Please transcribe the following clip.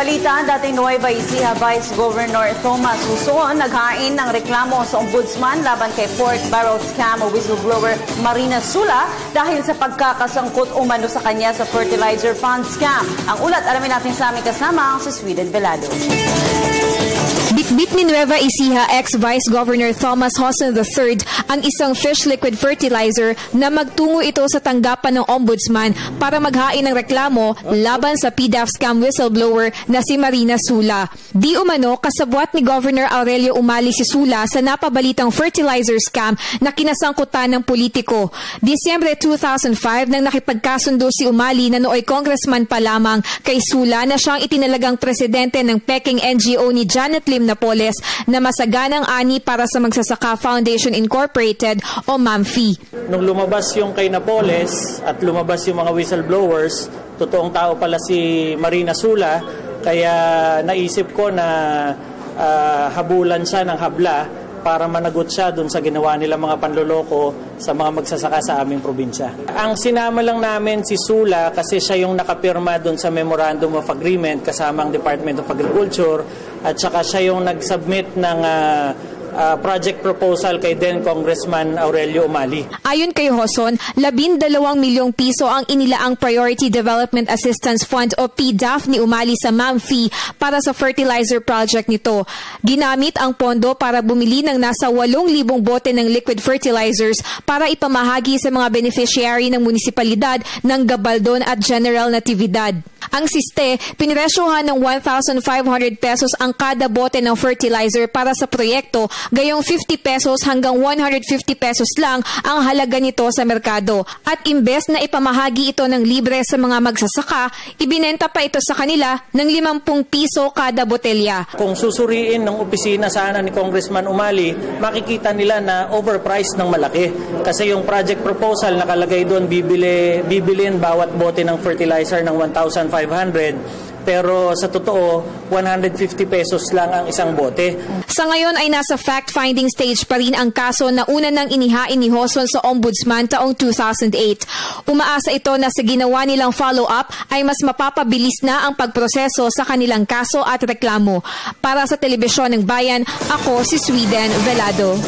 balita, dating Nueva Ecija Vice Governor Thomas Huson naghain ng reklamo sa ombudsman laban kay pork barrel scam o whistleblower Marina Sula dahil sa pagkakasangkot umano sa kanya sa fertilizer fund scam. Ang ulat, alamin natin sa aming kasama si Sweden Velado. Bitbit ni Nueva Ecija ex-Vice Governor Thomas Huson III ang isang fish liquid fertilizer na magtungo ito sa tanggapan ng ombudsman para maghain ng reklamo laban sa PDAF scam whistleblower na si Marina Sula. Di umano kasabwat ni Governor Aurelio Umali si Sula sa napabalitang fertilizer scam na kinasangkutan ng politiko. Disyembre 2005 nang nakipagkasundo si Umali na nooy congressman pa lamang kay Sula na siyang itinalagang presidente ng Peking NGO ni Janet Lim Napoles na masaganang ani para sa Magsasaka Foundation Incorporated o MAMFI. Nung lumabas yung kay Napoles at lumabas yung mga whistleblowers, totoong tao pala si Marina Sula, kaya naisip ko na habulan siya ng habla para managot siya dun sa ginawa nila mga panloloko sa mga magsasaka sa aming probinsya. Ang sinama lang namin si Sula kasi siya yung nakapirma dun sa Memorandum of Agreement kasama ang Department of Agriculture at saka siya yung nag-submit ng project proposal kay then Congressman Aurelio Umali. Ayon kay Huson, 12 milyong piso ang inilaang Priority Development Assistance Fund o PDAF ni Umali sa MAMFI para sa fertilizer project nito. Ginamit ang pondo para bumili ng nasa 8,000 bote ng liquid fertilizers para ipamahagi sa mga beneficiary ng munisipalidad ng Gabaldon at General Natividad. Ang siste, pinresyohan ng 1,500 pesos ang kada bote ng fertilizer para sa proyekto, gayong 50 pesos hanggang 150 pesos lang ang halaga nito sa merkado. At imbes na ipamahagi ito ng libre sa mga magsasaka, ibinenta pa ito sa kanila ng 50 piso kada botelya. Kung susuriin ng opisina sana ni Congressman Umali, makikita nila na overpriced ng malaki. Kasi yung project proposal nakalagay doon, bibilin bawat bote ng fertilizer ng 1,500. Pero sa totoo, 150 pesos lang ang isang bote. Sa ngayon ay nasa fact-finding stage pa rin ang kaso na una nang inihain ni Huson sa Ombudsman taong 2008. Umaasa ito na sa ginawa nilang follow-up ay mas mapapabilis na ang pagproseso sa kanilang kaso at reklamo. Para sa Telebisyon ng Bayan, ako si Sweden Velado.